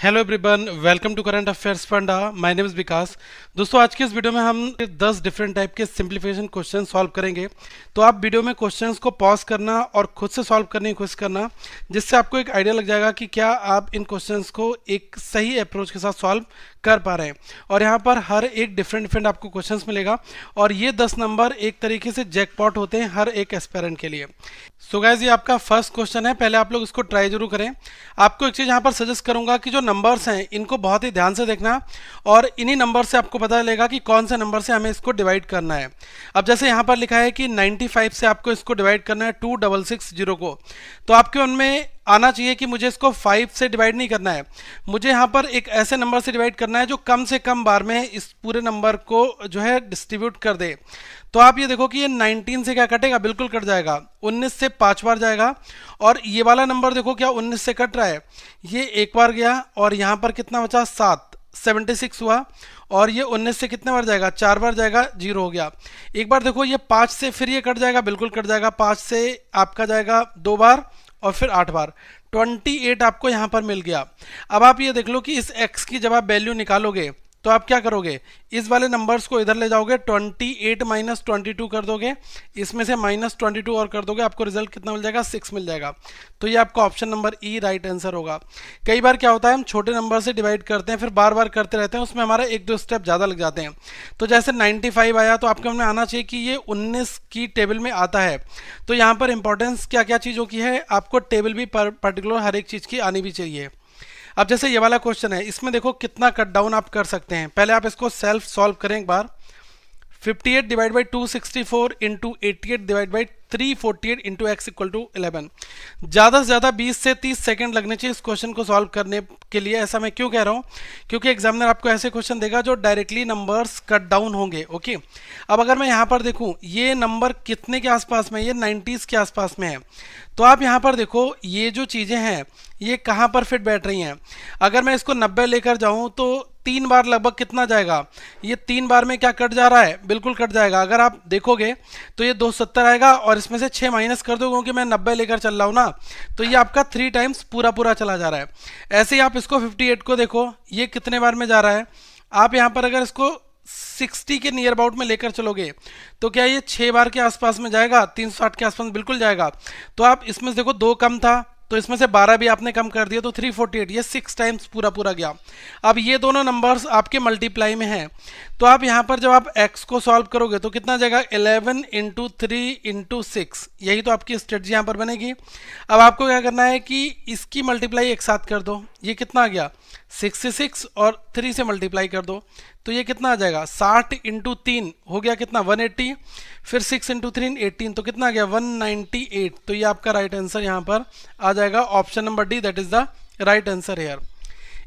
Hello everyone, welcome to current affairs funda. My name is Vikas. दोस्तों, आज के इस वीडियो में हम 10 डिफरेंट टाइप के सिंप्लीफिकेशन क्वेश्चन सॉल्व करेंगे। तो आप वीडियो में क्वेश्चंस को पॉज करना और खुद से सॉल्व करने की कोशिश करना, जिससे आपको एक आइडिया लग जाएगा कि क्या आप इन क्वेश्चंस को एक सही अप्रोच के साथ सॉल्व कर पा रहे हैं। और यहाँ पर हर एक डिफरेंट आपको क्वेश्चंस मिलेगा और ये 10 नंबर एक तरीके से जैकपॉट होते हैं हर एक एस्पिरेंट के लिए। सो गाइस, ये आपका फर्स्ट क्वेश्चन है। पहले आप लोग इसको ट्राई जरूर करें। आपको एक चीज़ यहाँ पर सजेस्ट करूंगा कि जो नंबर्स हैं इनको बहुत ही ध्यान से देखना और इन्हीं नंबर से आपको पता चलेगा कि कौन से नंबर से हमें इसको डिवाइड करना है। अब जैसे यहाँ पर लिखा है कि 95 से आपको इसको डिवाइड करना है 2660 को, तो आपके उनमें आना चाहिए कि मुझे इसको 5 से डिवाइड नहीं करना है, मुझे यहाँ पर एक ऐसे नंबर से डिवाइड करना है जो कम से कम बार में इस पूरे नंबर को जो है डिस्ट्रीब्यूट कर दे। तो आप ये देखो कि ये 19 से क्या कटेगा, बिल्कुल कट जाएगा। 19 से 5 बार जाएगा और ये वाला नंबर देखो क्या 19 से कट रहा है, ये एक बार गया और यहाँ पर कितना बचा 7, 76 हुआ। और ये 19 से कितने बार जाएगा, 4 बार जाएगा, 0 हो गया। एक बार देखो ये 5 से फिर ये कट जाएगा, बिल्कुल कट जाएगा। 5 से आपका जाएगा 2 बार और फिर 8 बार, 28 आपको यहाँ पर मिल गया। अब आप ये देख लो कि इस x की जब आप वैल्यू निकालोगे तो आप क्या करोगे, इस वाले नंबर्स को इधर ले जाओगे, 28 माइनस 22 कर दोगे, इसमें से माइनस 22 और कर दोगे, आपको रिजल्ट कितना मिल जाएगा, 6 मिल जाएगा। तो ये आपका ऑप्शन नंबर ई राइट आंसर होगा। कई बार क्या होता है, हम छोटे नंबर से डिवाइड करते हैं फिर बार बार करते रहते हैं, उसमें हमारा एक दो स्टेप ज़्यादा लग जाते हैं। तो जैसे 95 आया तो आपके मन में आना चाहिए कि ये 19 की टेबल में आता है। तो यहाँ पर इंपॉर्टेंस क्या क्या चीज़ों की है, आपको टेबल भी पर्टिकुलर हर एक चीज़ की आनी भी चाहिए। अब जैसे ये वाला क्वेश्चन है, इसमें देखो कितना कट डाउन आप कर सकते हैं। पहले आप इसको सेल्फ सॉल्व करें एक बार। 58 divide by 264 into 88 divide by 348 into x equal to 11। ज़्यादा से ज़्यादा 20 से 30 सेकंड लगने चाहिए इस क्वेश्चन को सॉल्व करने के लिए। ऐसा मैं क्यों कह रहा हूँ, क्योंकि एग्जामिनर आपको ऐसे क्वेश्चन देगा जो डायरेक्टली नंबर्स कट डाउन होंगे। ओके, अब अगर मैं यहाँ पर देखूँ ये नंबर कितने के आसपास में, ये 90s के आसपास में है। तो आप यहाँ पर देखो ये जो चीज़ें हैं ये कहाँ पर फिट बैठ रही हैं। अगर मैं इसको 90 लेकर जाऊँ तो 3 बार लगभग कितना जाएगा, ये 3 बार में क्या कट जा रहा है, बिल्कुल कट जाएगा। अगर आप देखोगे तो ये 270 आएगा और इसमें से 6 माइनस कर दो क्योंकि मैं 90 लेकर चल रहा हूँ ना, तो ये आपका 3 टाइम्स पूरा चला जा रहा है। ऐसे ही आप इसको 58 को देखो, ये कितने बार में जा रहा है। आप यहाँ पर अगर इसको 60 के नियर अबाउट में लेकर चलोगे तो क्या ये 6 बार के आसपास में जाएगा, 360 के आसपास बिल्कुल जाएगा। तो आप इसमें से देखो 2 कम था तो इसमें से 12 भी आपने कम कर दिया तो 348, ये 6 टाइम्स पूरा गया। अब ये दोनों नंबर्स आपके मल्टीप्लाई में हैं, तो आप यहाँ पर जब आप x को सॉल्व करोगे तो कितना जाएगा, 11 इंटू 3 इंटू 6। यही तो आपकी स्ट्रेटजी यहाँ पर बनेगी। अब आपको क्या करना है कि इसकी मल्टीप्लाई एक साथ कर दो, ये कितना आ गया 66 और 3 से मल्टीप्लाई कर दो तो ये कितना आ जाएगा, 60 इंटू 3 हो गया कितना 180, फिर 6 इंटू 3 18, तो कितना आ गया 198। तो ये आपका राइट आंसर यहाँ पर आ जाएगा, option number D, that is the right answer here.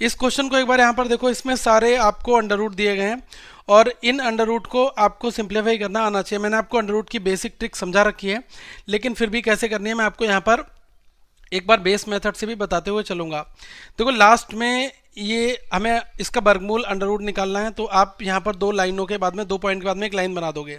इस क्वेश्चन को एक बार यहाँ पर देखो, इसमें सारे आपको अंडर रूट दिए गए हैं और इन अंडर रूट को आपको सिंप्लीफाई करना आना चाहिए। मैंने आपको अंडर रूट की बेसिक ट्रिक समझा रखी है, लेकिन फिर भी कैसे करनी है मैं आपको यहाँ पर एक बार बेस मेथड से भी बताते हुए चलूँगा। देखो लास्ट में ये हमें इसका वर्गमूल अंडर रूट निकालना है, तो आप यहाँ पर 2 लाइनों के बाद में 2 पॉइंट के बाद में एक लाइन बना दोगे।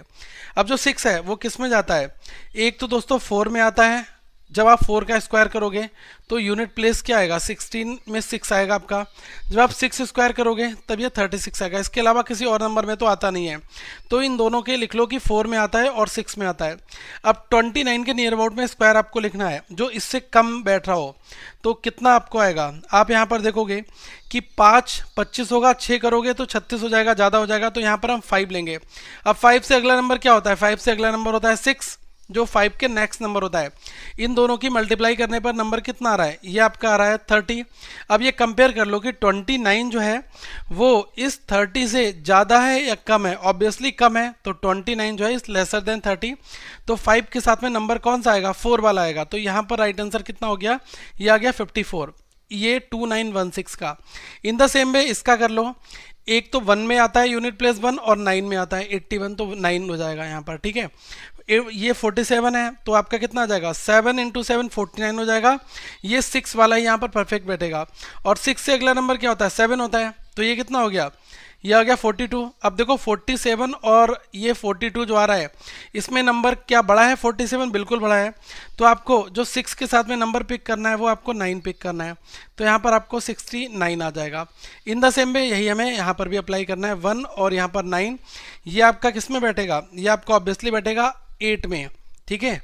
अब जो 6 है वो किस में जाता है, एक तो दोस्तों 4 में आता है। जब आप 4 का स्क्वायर करोगे तो यूनिट प्लेस क्या आएगा, 16 में 6 आएगा आपका। जब आप 6 स्क्वायर करोगे तब ये 36 आएगा। इसके अलावा किसी और नंबर में तो आता नहीं है, तो इन दोनों के लिख लो कि 4 में आता है और 6 में आता है। अब 29 के नियर अबाउट में स्क्वायर आपको लिखना है जो इससे कम बैठ रहा हो, तो कितना आपको आएगा। आप यहाँ पर देखोगे कि 5 25 होगा, 6 करोगे तो 36 हो जाएगा, ज़्यादा हो जाएगा, तो यहाँ पर हम 5 लेंगे। अब 5 से अगला नंबर क्या होता है, 5 से अगला नंबर होता है 6, जो 5 के नेक्स्ट नंबर होता है। इन दोनों की मल्टीप्लाई करने पर नंबर कितना आ रहा है, ये आपका आ रहा है 30। अब ये कंपेयर कर लो कि 29 जो है वो इस 30 से ज़्यादा है या कम है, ऑब्वियसली कम है, तो 29 जो है इस लेसर देन 30। तो 5 के साथ में नंबर कौन सा आएगा, 4 वाला आएगा। तो यहाँ पर राइट आंसर कितना हो गया, ये आ गया 54, ये 2916 का। इन द सेम वे इसका कर लो, एक तो 1 में आता है यूनिट प्लेस 1 और 9 में आता है 81, तो 9 हो जाएगा यहाँ पर, ठीक है। ये 47 है तो आपका कितना आ जाएगा, 7 इंटू 7 49 हो जाएगा। ये 6 वाला ही यहाँ पर परफेक्ट बैठेगा और 6 से अगला नंबर क्या होता है, 7 होता है, तो ये कितना हो गया, ये आ गया 42। अब देखो 47 और ये 42 जो आ रहा है, इसमें नंबर क्या बड़ा है, 47 बिल्कुल बड़ा है। तो आपको जो 6 के साथ में नंबर पिक करना है वो आपको 9 पिक करना है, तो यहाँ पर आपको 69 आ जाएगा। इन द सेम वे यही हमें यहाँ पर भी अप्लाई करना है, 1 और यहाँ पर 9, ये आपका किस में बैठेगा, ये आपको ऑब्वियसली बैठेगा 8 में, ठीक है।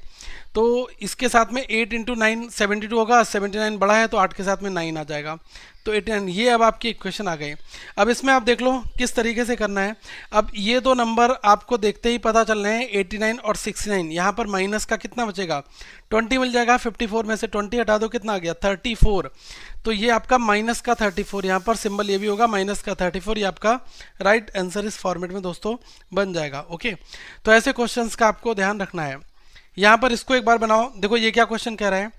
तो इसके साथ में 8 इंटू 9 72 होगा, 79 बड़ा है तो 8 के साथ में 9 आ जाएगा, तो 89। ये अब आपकी इक्वेशन आ गई। अब इसमें आप देख लो किस तरीके से करना है। अब ये दो नंबर आपको देखते ही पता चल रहे हैं 89 और 69, यहाँ पर माइनस का कितना बचेगा, 20 मिल जाएगा। 54 में से 20 हटा दो, कितना आ गया 34। तो ये आपका माइनस का 34, यहाँ पर सिंबल ये भी होगा माइनस का 34, ये आपका राइट आंसर इस फॉर्मेट में दोस्तों बन जाएगा। ओके, तो ऐसे क्वेश्चंस का आपको ध्यान रखना है। यहाँ पर इसको एक बार बनाओ, देखो ये क्या क्वेश्चन कह रहा है,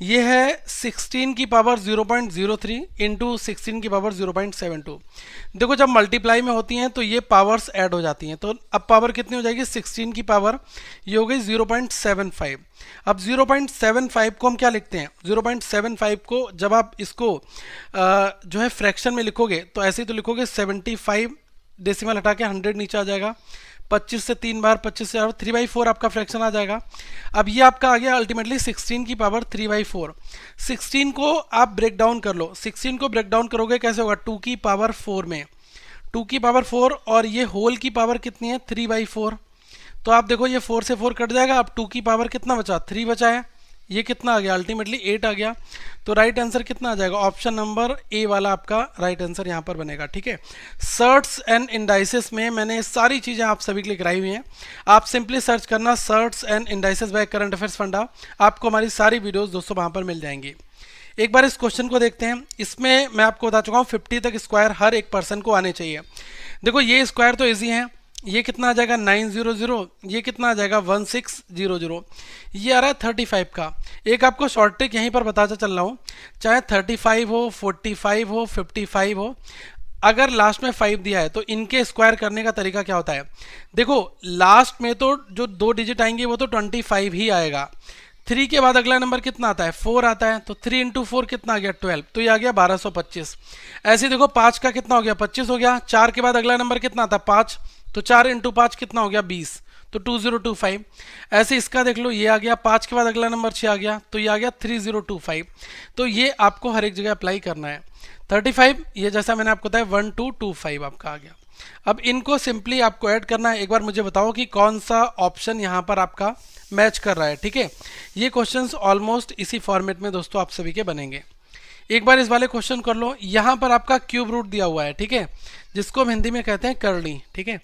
ये है 16 की पावर 0.03 इंटू 16 की पावर 0.72। देखो जब मल्टीप्लाई में होती हैं तो ये पावर्स ऐड हो जाती हैं, तो अब पावर कितनी हो जाएगी, 16 की पावर ये हो गई 0.75। अब 0.75 को हम क्या लिखते हैं, 0.75 को जब आप इसको जो है फ्रैक्शन में लिखोगे तो ऐसे ही तो लिखोगे, 75 डेसिमल हटा के 100 नीचे आ जाएगा, 25 से 3 बार 25 से 3/4 आपका फ्रैक्शन आ जाएगा। अब ये आपका आ गया अल्टीमेटली 16 की पावर 3/4। 16 को आप ब्रेक डाउन कर लो, 16 को ब्रेक डाउन करोगे कैसे होगा, 2 की पावर 4 में, 2 की पावर 4 और ये होल की पावर कितनी है 3/4। तो आप देखो ये 4 से 4 कट जाएगा, अब 2 की पावर कितना बचा, 3 बचा है, ये कितना आ गया अल्टीमेटली 8 आ गया। तो राइट आंसर कितना आ जाएगा, ऑप्शन नंबर ए वाला आपका राइट आंसर यहाँ पर बनेगा। ठीक है, सर्ट्स एंड इंडाइसेस में मैंने सारी चीज़ें आप सभी के लिए कराई हुई हैं, आप सिंपली सर्च करना shirts and indices by current affairs फंडा, आपको हमारी सारी वीडियोस दोस्तों वहाँ पर मिल जाएंगी। एक बार इस क्वेश्चन को देखते हैं। इसमें मैं आपको बता चुका हूँ 50 तक स्क्वायर हर एक पर्सन को आने चाहिए। देखो ये स्क्वायर तो ईजी है, ये कितना आ जाएगा 900, ये कितना आ जाएगा 1600, ये आ रहा है 35 का। एक आपको शॉर्ट ट्रिक यहीं पर बताता चल रहा हूँ, चाहे 35 हो 45 हो 55 हो, अगर लास्ट में 5 दिया है तो इनके स्क्वायर करने का तरीका क्या होता है, देखो लास्ट में तो जो 2 डिजिट आएंगे वो तो 25 ही आएगा, 3 के बाद अगला नंबर कितना आता है 4 आता है, तो 3 इंटू 4 कितना आ गया 12, तो ये आ गया 1225। ऐसे देखो 5 का कितना हो गया 25 हो गया, 4 के बाद अगला नंबर कितना आता है 5, तो 4 इंटू 5 कितना हो गया 20, तो 2025। ऐसे इसका देख लो, ये आ गया 5 के बाद अगला नंबर 6 आ गया, तो ये आ गया 3025। तो ये आपको हर एक जगह अप्लाई करना है। 35 ये जैसा मैंने आपको बताया 1225 आपका आ गया। अब इनको सिंपली आपको ऐड करना है। एक बार मुझे बताओ कि कौन सा ऑप्शन यहाँ पर आपका मैच कर रहा है। ठीक है, ये क्वेश्चंस ऑलमोस्ट इसी फॉर्मेट में दोस्तों आप सभी के बनेंगे। एक बार इस वाले क्वेश्चन कर लो, यहाँ पर आपका क्यूब रूट दिया हुआ है, ठीक है, जिसको हम हिंदी में कहते हैं करली। ठीक है,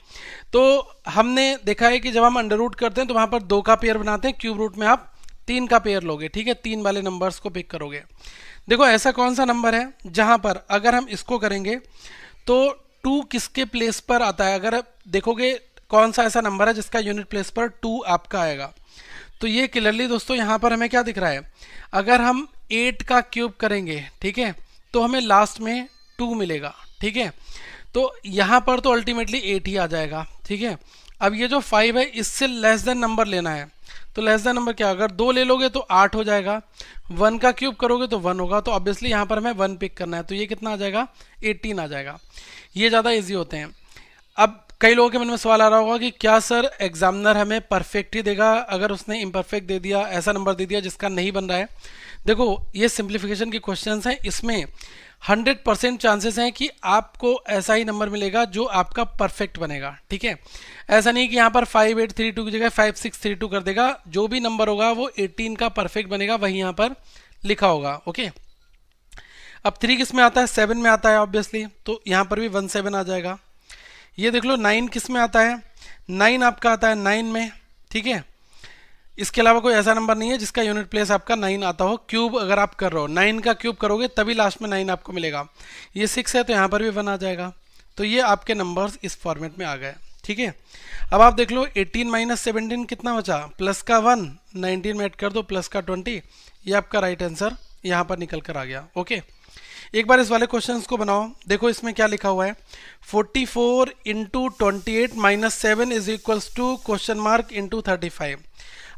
तो हमने देखा है कि जब हम अंडर रूट करते हैं तो वहाँ पर 2 का पेयर बनाते हैं, क्यूब रूट में आप 3 का पेयर लोगे। ठीक है, 3 वाले नंबर्स को पिक करोगे। देखो ऐसा कौन सा नंबर है जहाँ पर अगर हम इसको करेंगे तो 2 किसके प्लेस पर आता है, अगर देखोगे कौन सा ऐसा नंबर है जिसका यूनिट प्लेस पर 2 आपका आएगा, तो ये क्लियरली दोस्तों यहाँ पर हमें क्या दिख रहा है, अगर हम 8 का क्यूब करेंगे, ठीक है, तो हमें लास्ट में 2 मिलेगा। ठीक है, तो यहाँ पर तो अल्टीमेटली 8 ही आ जाएगा। ठीक है, अब ये जो 5 है इससे लेस देन नंबर लेना है, तो लेस देन नंबर क्या, अगर 2 ले लोगे तो 8 हो जाएगा, 1 का क्यूब करोगे तो 1 होगा, तो ऑब्वियसली यहाँ पर हमें 1 पिक करना है, तो ये कितना आ जाएगा 18 आ जाएगा। ये ज़्यादा ईजी होते हैं। अब कई लोगों के मन में सवाल आ रहा होगा कि क्या सर एग्जामिनर हमें परफेक्ट ही देगा, अगर उसने इम्परफेक्ट दे दिया, ऐसा नंबर दे दिया जिसका नहीं बन रहा है। देखो ये सिंप्लीफिकेशन के क्वेश्चंस हैं, इसमें 100% चांसेस हैं कि आपको ऐसा ही नंबर मिलेगा जो आपका परफेक्ट बनेगा। ठीक है, ऐसा नहीं कि यहाँ पर 5832 की जगह 5632 कर देगा, जो भी नंबर होगा वो 18 का परफेक्ट बनेगा, वही यहाँ पर लिखा होगा। ओके, अब 3 किस में आता है, 7 में आता है ऑब्वियसली, तो यहाँ पर भी 17 आ जाएगा। ये देख लो 9 किस में आता है, 9 आपका आता है 9 में। ठीक है, इसके अलावा कोई ऐसा नंबर नहीं है जिसका यूनिट प्लेस आपका 9 आता हो। क्यूब अगर आप कर रहे हो 9 का क्यूब करोगे तभी लास्ट में 9 आपको मिलेगा। ये 6 है तो यहाँ पर भी 1 आ जाएगा। तो ये आपके नंबर्स इस फॉर्मेट में आ गए। ठीक है, अब आप देख लो 18 माइनस 17 कितना बचा, प्लस का 1, 19 में ऐड कर दो प्लस का 20, ये आपका राइट आंसर यहाँ पर निकल कर आ गया। ओके, एक बार इस वाले क्वेश्चंस को बनाओ। देखो इसमें क्या लिखा हुआ है, 44 into 28 minus 7 is equals to question mark into 35।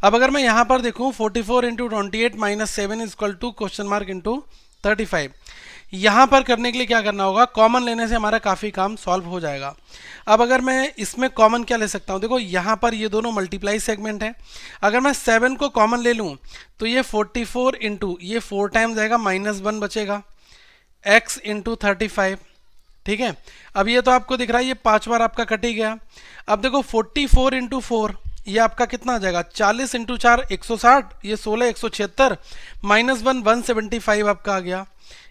अब अगर मैं यहाँ पर देखूँ 44 into 28 minus 7 is equal to question mark into 35। यहाँ पर करने के लिए क्या करना होगा, कॉमन लेने से हमारा काफ़ी काम सॉल्व हो जाएगा। अब अगर मैं इसमें कॉमन क्या ले सकता हूँ, देखो यहाँ पर ये दोनों मल्टीप्लाई सेगमेंट है। अगर मैं 7 को कॉमन ले लूँ तो ये 44 इंटू ये 4 टाइम्स जाएगा, -1 बचेगा, x इंटू 35। ठीक है, अब ये तो आपको दिख रहा है ये 5 बार आपका कट ही गया। अब देखो 44 इंटू 4 ये आपका कितना आ जाएगा, 40 इंटू 4 160, ये 16 176, -1 175 आपका आ गया,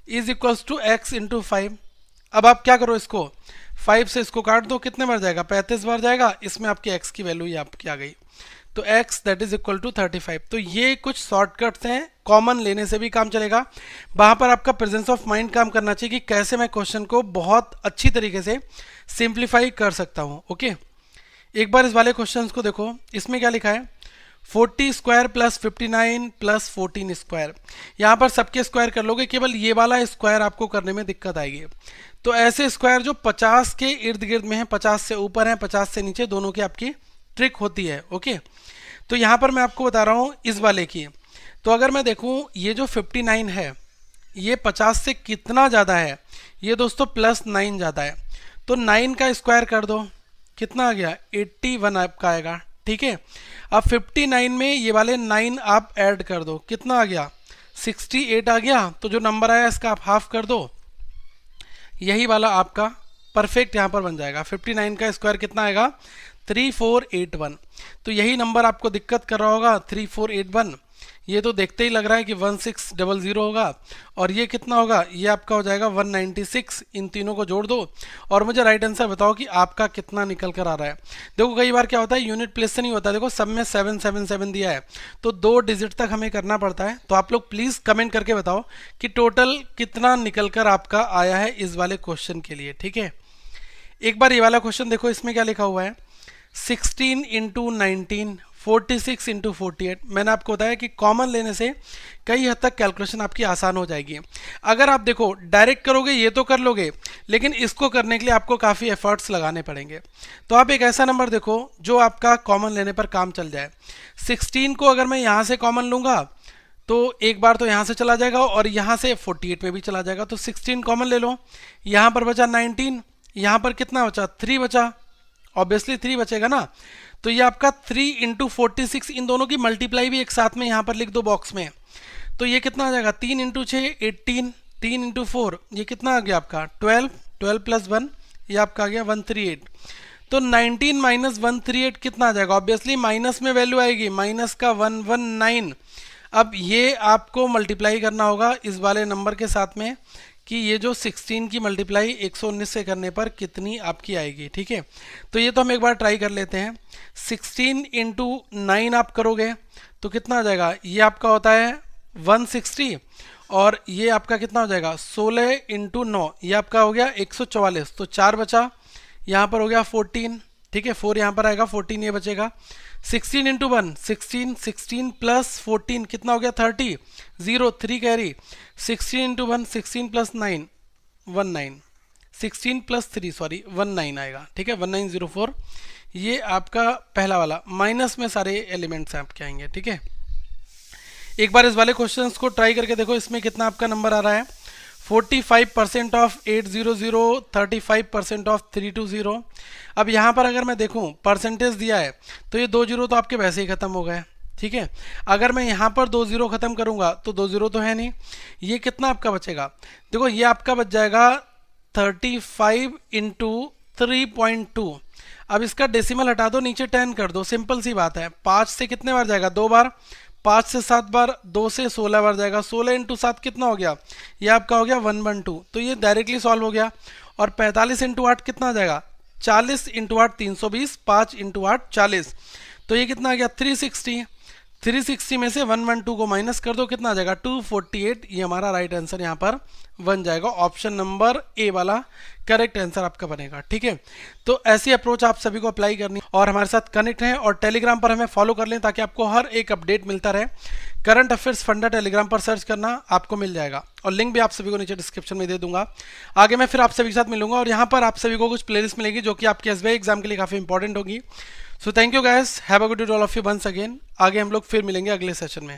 is equals to x into 5। अब आप क्या करो, इसको 5 से इसको काट दो, कितने बार जाएगा, 35 बार जाएगा। इसमें आपकी x की वैल्यू ये आपकी आ गई, तो x that is equal to 35। तो ये कुछ शॉर्टकट्स हैं, कॉमन लेने से भी काम चलेगा। वहाँ पर आपका प्रेजेंस ऑफ माइंड काम करना चाहिए कि कैसे मैं क्वेश्चन को बहुत अच्छी तरीके से सिंप्लीफाई कर सकता हूँ। ओके, एक बार इस वाले क्वेश्चन को देखो, इसमें क्या लिखा है, 40 स्क्वायर प्लस 59 प्लस 14 स्क्वायर। यहाँ पर सबके स्क्वायर कर लोगे, केवल ये वाला स्क्वायर आपको करने में दिक्कत आएगी। तो ऐसे स्क्वायर जो 50 के इर्द गिर्द में है, 50 से ऊपर है 50 से नीचे, दोनों की आपकी ट्रिक होती है। ओके, तो यहाँ पर मैं आपको बता रहा हूँ इस वाले की। तो अगर मैं देखूँ ये जो 59 है ये 50 से कितना ज़्यादा है, ये दोस्तों +9 ज़्यादा है। तो 9 का स्क्वायर कर दो, कितना आ गया, 81 आपका आएगा। ठीक है, अब 59 में ये वाले 9 आप ऐड कर दो, कितना आ गया, 68 आ गया। तो जो नंबर आया इसका आप हाफ कर दो, यही वाला आपका परफेक्ट यहाँ पर बन जाएगा। 59 का स्क्वायर कितना आएगा, 3481। तो यही नंबर आपको दिक्कत कर रहा होगा, 3481। ये तो देखते ही लग रहा है कि 1600 होगा, और ये कितना होगा, ये आपका हो जाएगा 196। इन तीनों को जोड़ दो और मुझे राइट आंसर बताओ कि आपका कितना निकल कर आ रहा है। देखो कई बार क्या होता है, यूनिट प्लेस से नहीं होता, देखो सब में 777 दिया है, तो 2 डिजिट तक हमें करना पड़ता है। तो आप लोग प्लीज़ कमेंट करके बताओ कि टोटल कितना निकल कर आपका आया है इस वाले क्वेश्चन के लिए। ठीक है, एक बार ये वाला क्वेश्चन देखो, इसमें क्या लिखा हुआ है, 16 इंटू 19, 46 इंटू 48। मैंने आपको बताया कि कॉमन लेने से कई हद तक कैलकुलेशन आपकी आसान हो जाएगी। अगर आप देखो डायरेक्ट करोगे ये तो कर लोगे, लेकिन इसको करने के लिए आपको काफ़ी एफर्ट्स लगाने पड़ेंगे। तो आप एक ऐसा नंबर देखो जो आपका कॉमन लेने पर काम चल जाए। 16 को अगर मैं यहाँ से कॉमन लूँगा तो एक बार तो यहाँ से चला जाएगा और यहाँ से 48 में भी चला जाएगा। तो 16 कॉमन ले लो, यहाँ पर बचा 19, यहाँ पर कितना बचा, 3 बचा, ऑब्वियसली 3 बचेगा ना। तो ये आपका 3 इंटू 46, इन दोनों की मल्टीप्लाई भी एक साथ में यहाँ पर लिख दो बॉक्स में। तो ये कितना आ जाएगा, 3 इंटू 6 18, 3 इंटू 4 ये कितना आ गया आपका 12, 12 प्लस 1 ये आपका आ गया 138। तो 19 माइनस 138 कितना आ जाएगा, ऑब्वियसली माइनस में वैल्यू आएगी, माइनस का 119। अब ये आपको मल्टीप्लाई करना होगा इस वाले नंबर के साथ में कि ये जो 16 की मल्टीप्लाई 119 से करने पर कितनी आपकी आएगी। ठीक है, तो ये तो हम एक बार ट्राई कर लेते हैं। 16 इंटू 9 आप करोगे तो कितना आ जाएगा, ये आपका होता है 160, और ये आपका कितना हो जाएगा 16 इंटू 9, ये आपका हो गया 144। तो 4 बचा, यहाँ पर हो गया 14। ठीक है, 4 यहाँ पर आएगा, 14 ये बचेगा। 16 इंटू 1 16, 16 प्लस 14 कितना हो गया 30, 0 3 carry. 16 into 1 16 plus 9 19, 16 plus 3 sorry 19 आएगा। ठीक है, 1904 ये आपका पहला वाला। माइनस में सारे एलिमेंट्स आपके आएंगे। ठीक है, एक बार इस वाले क्वेश्चंस को ट्राई करके देखो, इसमें कितना आपका नंबर आ रहा है। 45% ऑफ 800, 35% ऑफ 320। अब यहाँ पर अगर मैं देखूँ परसेंटेज दिया है तो ये 2 जीरो तो आपके वैसे ही खत्म हो गए। ठीक है, अगर मैं यहाँ पर 2 जीरो खत्म करूँगा तो 2 जीरो तो है नहीं, ये कितना आपका बचेगा, देखो ये आपका बच जाएगा 35 इंटू 3.2। अब इसका डेसिमल हटा दो, नीचे 10 कर दो, सिंपल सी बात है। 5 से कितने बार जाएगा, 2 बार, 5 से 7 बार, 2 से 16 बार जाएगा। 16 इंटू 7 कितना हो गया, ये आपका हो गया 112। तो ये डायरेक्टली सॉल्व हो गया। और 45 इंटू 8 कितना आ जाएगा, 40 इंटू 8 320, 5 इंटू 8 40। तो ये कितना आ गया 360। 360 में से 112 को माइनस कर दो, कितना आ जाएगा 248। ये हमारा राइट आंसर यहाँ पर बन जाएगा। ऑप्शन नंबर ए वाला करेक्ट आंसर आपका बनेगा। ठीक है, तो ऐसी अप्रोच आप सभी को अप्लाई करनी और हमारे साथ कनेक्ट रहें और टेलीग्राम पर हमें फॉलो कर लें ताकि आपको हर एक अपडेट मिलता रहे। करंट अफेयर्स फंडा टेलीग्राम पर सर्च करना, आपको मिल जाएगा और लिंक भी आप सभी को नीचे डिस्क्रिप्शन में दे दूंगा। आगे मैं फिर आप सभी के साथ मिलूंगा और यहाँ पर आप सभी को कुछ प्लेलिस्ट मिलेगी जो कि आपके एसबीआई एग्जाम के लिए काफ़ी इंपॉर्टेंट होगी। So thank you guys, have a good day to all of you once again. आगे हम लोग फिर मिलेंगे अगले सेशन में।